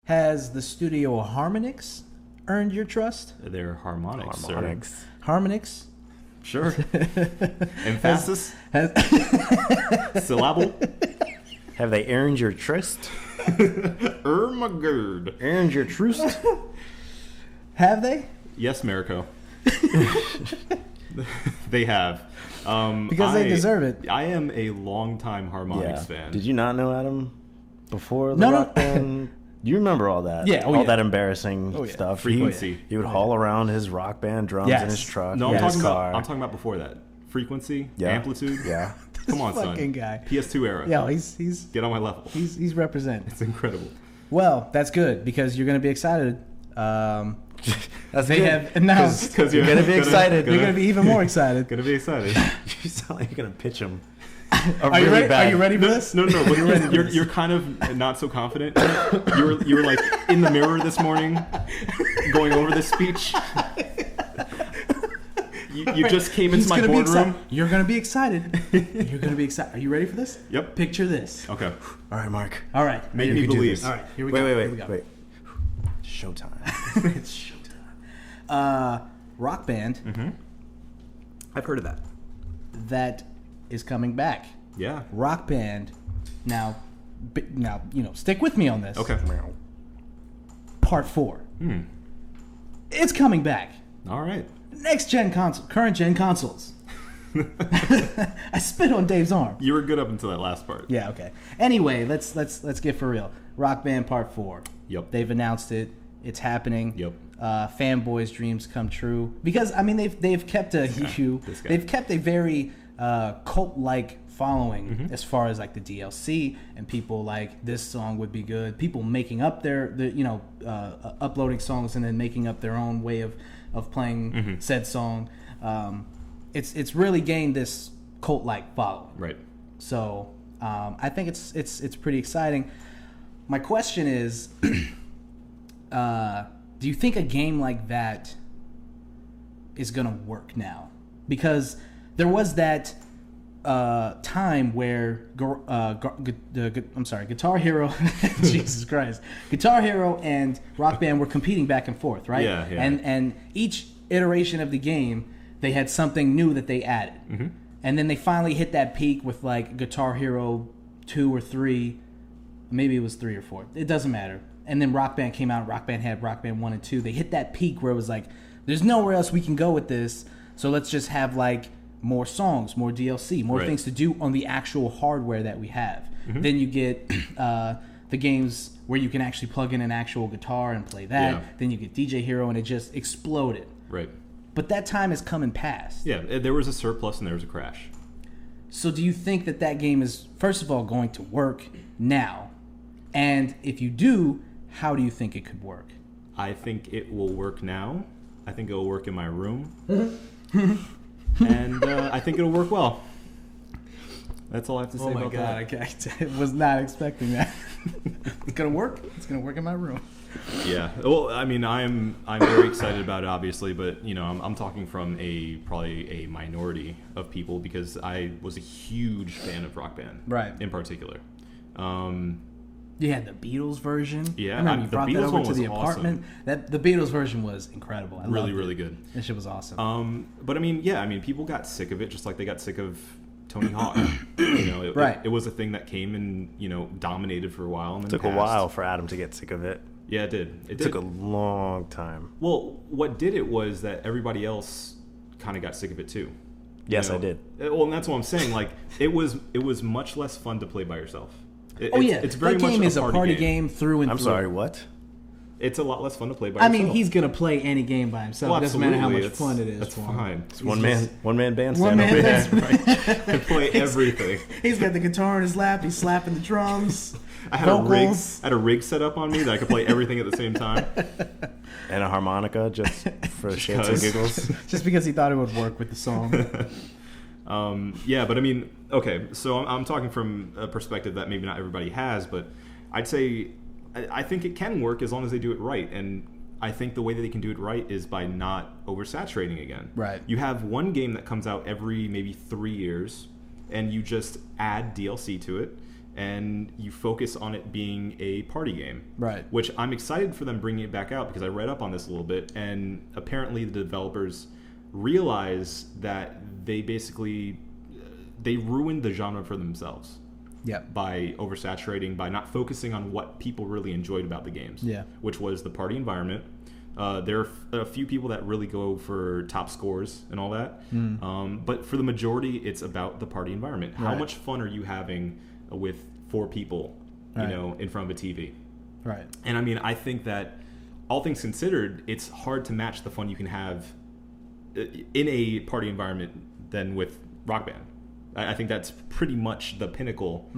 Has the studio Harmonix earned your trust? They're Harmonix. Harmonix. Harmonix? Sure. Emphasis? Syllable? Have they earned your trust? Ermagerd. Earned your trust? Have they? Yes, Mariko. They have. Because they deserve it. I am a longtime Harmonix fan. Did you not know Adam before the No, rock band? You remember all that? Yeah, all that embarrassing stuff. Frequency. He would haul around his rock band drums in his truck. No, in his car. I'm talking about before that. Frequency, amplitude. Yeah. Come on, fucking son. Guy. PS2 era. Yeah, he's Get on my level. he's representing. It's incredible. Well, that's good because you're going to be excited. That's they good. have announced. Because you're going to be excited. You're going to be even more excited. Gonna be excited. You sound like you're going to pitch him. Are you ready? Are you ready for this? No. But you're kind of not so confident. You were like in the mirror this morning, going over this speech. You just came into my boardroom. You're going to be excited. You're going to be excited. Are you ready for this? Yep. Picture this. Okay. All right, Mark. All right. Make me believe. All right. Here we go. Here we go. Wait. Showtime. It's showtime. Rock band. Mm-hmm. I've heard of that. That is coming back. Yeah. Rock band. Now, stick with me on this. Okay. Part 4. It's coming back. All right. Next gen console, current gen consoles. I spit on Dave's arm. You were good up until that last part. Yeah, okay. Anyway, let's get for real. Rock Band Part 4. Yep. They've announced it. It's happening. Yep. Fanboys' dreams come true because I mean they've kept they've kept a very cult-like following as far as like the DLC and people like this song would be good. People making up uploading songs and then making up their own way of playing said song. It's really gained this cult-like following. Right. So I think it's pretty exciting. My question is, do you think a game like that is gonna work now? Because there was that time where Guitar Hero, Jesus Christ, Guitar Hero and Rock Band were competing back and forth, right? Yeah. And each iteration of the game, they had something new that they added, and then they finally hit that peak with like Guitar Hero 2 or 3, maybe it was 3 or 4. It doesn't matter. And then Rock Band came out. Rock Band had Rock Band 1 and 2. They hit that peak where it was like, there's nowhere else we can go with this, so let's just have like more songs, more DLC, more things to do on the actual hardware that we have. Then you get the games where you can actually plug in an actual guitar and play that. Yeah. Then you get DJ Hero, and it just exploded. Right. But that time has come and passed. Yeah, there was a surplus and there was a crash. So do you think that game is, first of all, going to work now? And if you do, how do you think it could work? I think it will work now. I think it will work in my room. And I think it'll work well. That's all I have to say about that. I was not expecting that. It's gonna work. It's gonna work in my room. Yeah. Well, I mean, I'm very excited about it, obviously, but I'm talking from probably a minority of people because I was a huge fan of Rock Band, right? In particular. You had the Beatles version. Yeah, I remember you brought that over to the apartment. Awesome. The Beatles version was incredible. I loved it. Really good. That shit was awesome. But I mean, people got sick of it, just like they got sick of Tony Hawk. It was a thing that came and dominated for a while. And then took a while for Adam to get sick of it. Yeah, it did. It took a long time. Well, what did it was that everybody else kind of got sick of it too. Yes, I did. Well, and that's what I'm saying. Like, it was much less fun to play by yourself. It's very that game much is a party game through and through. I'm sorry, what? It's a lot less fun to play by yourself. I mean, he's gonna play any game by himself. Well, it doesn't matter how much fun it is. That's for fine. him. It's one man band. One man band. Right. Can play everything. He's got the guitar in his lap. He's slapping the drums. I had a rig set up on me that I could play everything at the same time. And a harmonica just for shits and giggles. Just because he thought it would work with the song. Yeah, but I mean, okay, so I'm talking from a perspective that maybe not everybody has, but I'd say I think it can work as long as they do it right. And I think the way that they can do it right is by not oversaturating again. Right. You have one game that comes out every maybe 3 years, and you just add DLC to it, and you focus on it being a party game. Right. Which I'm excited for them bringing it back out, because I read up on this a little bit, and apparently the developers realize that they ruined the genre for themselves. Yep. By oversaturating, by not focusing on what people really enjoyed about the games. Yeah. Which was the party environment. There are a few people that really go for top scores and all that. But for the majority, it's about the party environment. How much fun are you having with 4 people, in front of a TV? Right. And I mean, I think that all things considered, it's hard to match the fun you can have in a party environment than with Rock Band. I think that's pretty much the pinnacle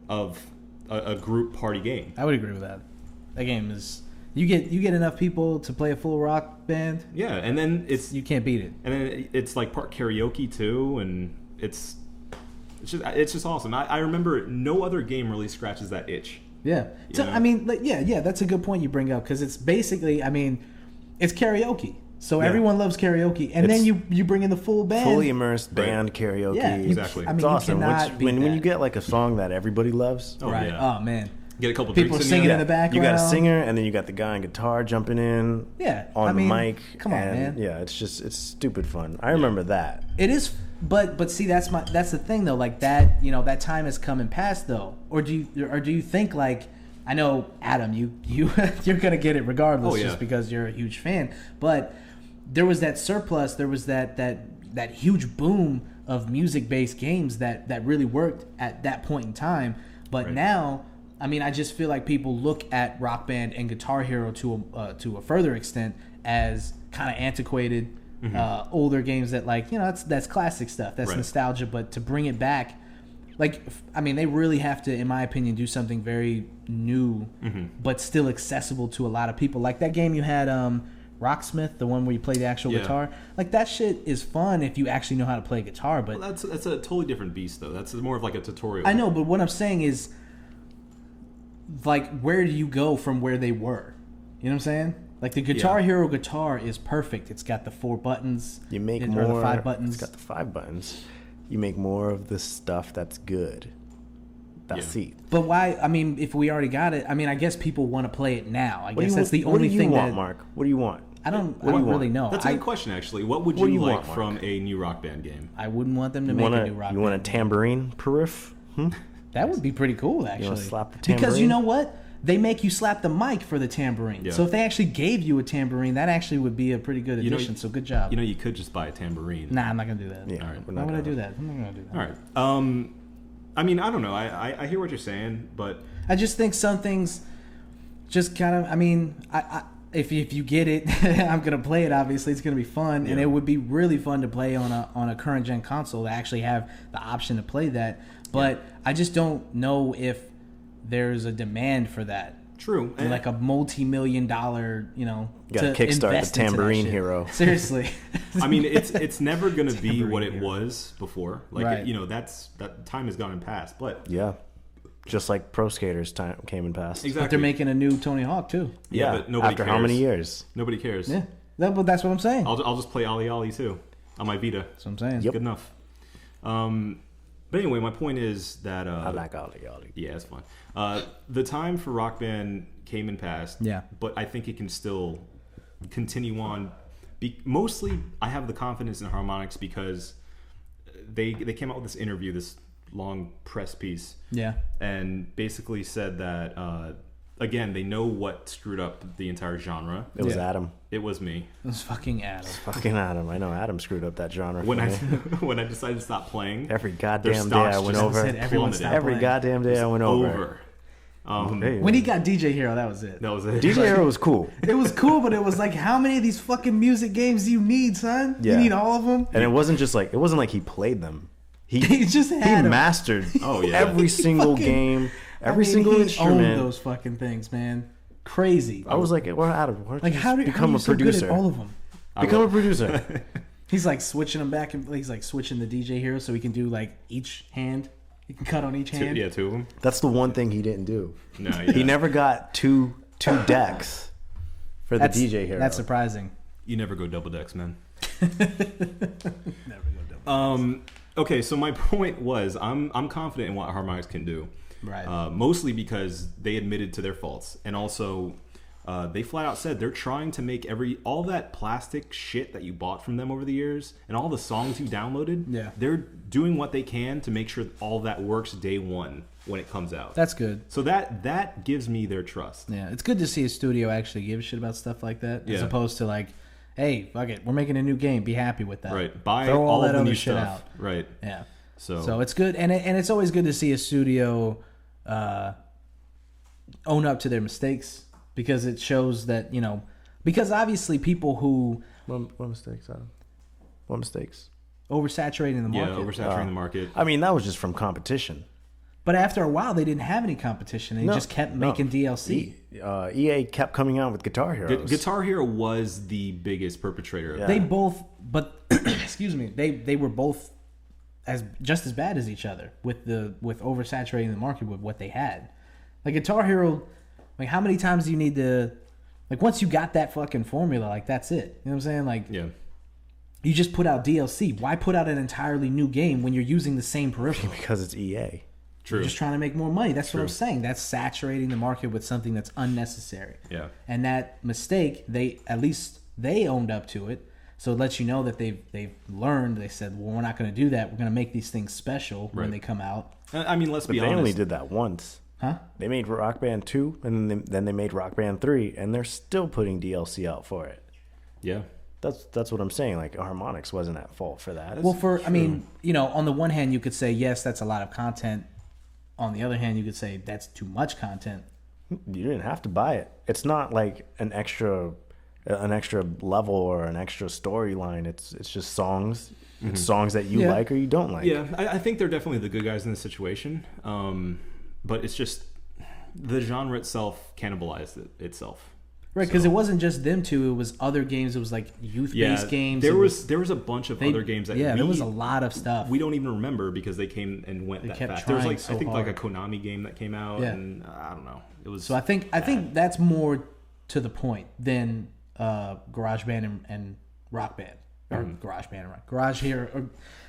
of a group party game. I would agree with that. That game is you get enough people to play a full Rock Band. Yeah, and then you can't beat it. And then it's like part karaoke too, and it's just awesome. I remember no other game really scratches that itch. Yeah. So, I mean, that's a good point you bring up, because it's basically, I mean, it's karaoke. So everyone loves karaoke, and then you bring in the full band, fully immersed band karaoke. Yeah, exactly. I mean, it's awesome. When you get like a song that everybody loves, Oh man, get a couple people drinks singing in in the background. You got a singer, and then you got the guy on guitar jumping in. On the mic. Come on, man. Yeah, it's stupid fun. I remember that. It is, but see, that's the thing though. Like that, that time has come and passed though. Or do you think, like, I know, Adam, you're gonna get it regardless, just because you're a huge fan, but there was that surplus, there was that huge boom of music-based games that really worked at that point in time. But now, I mean, I just feel like people look at Rock Band and Guitar Hero to a further extent as kind of antiquated, older games that, like, that's classic stuff, that's nostalgia. But to bring it back, like, I mean, they really have to, in my opinion, do something very new, but still accessible to a lot of people. Like that game you had, Rocksmith, the one where you play the actual guitar, like that shit is fun if you actually know how to play guitar. But that's a totally different beast, though. That's more of like a tutorial. I know, but what I'm saying is, like, where do you go from where they were? You know what I'm saying? Like the Guitar Hero guitar is perfect. It's got the 4 buttons. You make or more. The 5 buttons. It's got the 5 buttons. You make more of the stuff that's good. That's it. But why? I mean, if we already got it, I mean, I guess people want to play it now. I guess that's the only thing. What do you want, Mark? What do you want? I don't really know. That's a good question, actually. What would you like from a new Rock Band game? I wouldn't want them to make a new Rock Band. You want a tambourine periph? That would be pretty cool, actually. You want to slap the tambourine? Because you know what? They make you slap the mic for the tambourine. Yeah. So if they actually gave you a tambourine, that actually would be a pretty good addition. So good job. You could just buy a tambourine. Nah, I'm not going to do that. Yeah, all right. Why would I do that? I'm not going to do that. All right. I mean, I don't know. I hear what you're saying, but I just think some things just kind of, I mean, if you get it, I'm going to play it, obviously. It's going to be fun, and it would be really fun to play on a current-gen console to actually have the option to play that. But I just don't know if there's a demand for that. True. Like a multi-million-dollar, you gotta kickstart the Tambourine Hero. Seriously. I mean, it's never gonna be what it was before. Like, that time has gone and passed. But just like Pro Skaters time came and passed. Exactly. But they're making a new Tony Hawk too. Yeah, but nobody after cares. how many years? Nobody cares. Yeah, that's what I'm saying. I'll just play Ollie Ollie too on my Vita. That's what I'm saying. Good enough. But anyway, my point is that I like Ollie Ollie. Yeah, it's fun. The time for Rock Band came and passed. Yeah. But I think it can still continue on. Mostly, I have the confidence in Harmonix because they came out with this interview, this long press piece. Yeah. And basically said that again, they know what screwed up the entire genre. It was Adam. It was me. It was fucking Adam. Fucking Adam. I know Adam screwed up that genre. When I decided to stop playing, every goddamn day I went over. Every goddamn day I went over. When he got DJ Hero, that was it. That was it. DJ Hero was cool. It was cool, but it was like, how many of these fucking music games do you need, son? Yeah. You need all of them? And it wasn't like he played them. He just had them. Mastered every single game, single instrument. Owned those fucking things, man. Crazy. I was like, well, Adam, why don't you how become you a producer? Good at all of them. Become a producer. He's like switching them back, and he's like switching the DJ Hero so he can do like each hand. He can cut on each hand. Two of them. That's the one thing he didn't do. No, he never got two decks for the DJ Hero. That's surprising. You never go double decks, man. Never go double decks. Okay, so my point was, I'm confident in what Harmonix can do. Right. Mostly because they admitted to their faults, and also they flat out said they're trying to make all that plastic shit that you bought from them over the years and all the songs you downloaded. Yeah. They're doing what they can to make sure all that works day one when it comes out. That's good. So that gives me their trust. Yeah, it's good to see a studio actually give a shit about stuff like that, as opposed to like, hey, fuck it, we're making a new game, be happy with that. Right. Buy Throw all that the other new shit stuff. out. Right. Yeah. So it's good, and it's always good to see a studio own up to their mistakes, because it shows that, because obviously people who What mistakes, Adam? What mistakes? oversaturating the market. Yeah, oversaturating the market. I mean, that was just from competition. But after a while, they didn't have any competition. They just kept making DLC. EA kept coming out with Guitar Heroes. Guitar Hero was the biggest perpetrator of Yeah. that. They both, but excuse me, they were both just as bad as each other with oversaturating the market with what they had. Like Guitar Hero, like how many times do you need to, like once you got that fucking formula, like that's it. You know what I'm saying? Like Yeah. you just put out DLC. Why put out an entirely new game when you're using the same peripheral? Because it's EA. True. You're just trying to make more money. That's what I'm True. saying. That's saturating the market with something that's unnecessary. Yeah. And that mistake, at least they owned up to it. So it lets you know that they've learned. They said, well, we're not going to do that. We're going to make these things special when Right. they come out. I mean, let's But be they honest. only did that once. Huh? They made Rock Band 2, and then they made Rock Band 3, and they're still putting DLC out for it. Yeah. That's what I'm saying. Like, Harmonix wasn't at fault for that. Well, I mean, on the one hand, you could say, yes, that's a lot of content. On the other hand, you could say that's too much content. You didn't have to buy it. It's not like an extra level or an extra storyline. It's just songs. It's songs that you like or you don't like. Yeah, I think they're definitely the good guys in this situation. But it's just the genre itself cannibalized itself. Right, because it wasn't just them two. It was other games. It was like youth-based games. There was a bunch of other games that there was a lot of stuff. we don't even remember because they came and went that kept fast. There was trying like so I think hard. like a Konami game that came out, and I don't know. It was So I think that's more to the point than Garage Band and Rock Band or Garage Band and Rock Garage here.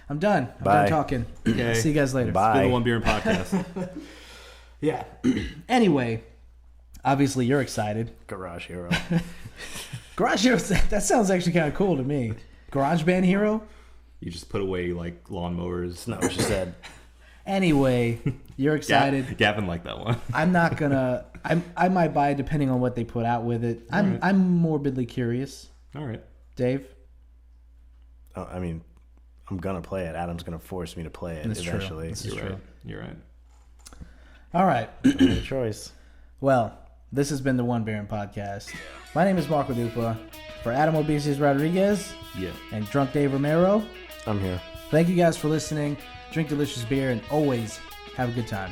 I'm done. I'm Bye. done talking. Okay. See you guys later. Bye. It's been the One Beer and Podcast. Yeah. Anyway, obviously you're excited. Garage Hero. Garage Hero. That sounds actually kind of cool to me. Garage Band Hero. You just put away like lawnmowers. That's not what she said. Anyway, you're excited. Gavin liked that one. I'm not gonna. I might buy it depending on what they put out with it. I'm morbidly curious. All right. Dave. I mean, I'm gonna play it. Adam's gonna force me to play it That's true. eventually. This is You're true. right. You're right. All right. No choice. Well, this has been the One Baron Podcast. My name is Marco Dupa. For Adam Obesius Rodriguez Yeah. and Drunk Dave Romero, I'm here. thank you guys for listening. Drink delicious beer and always have a good time.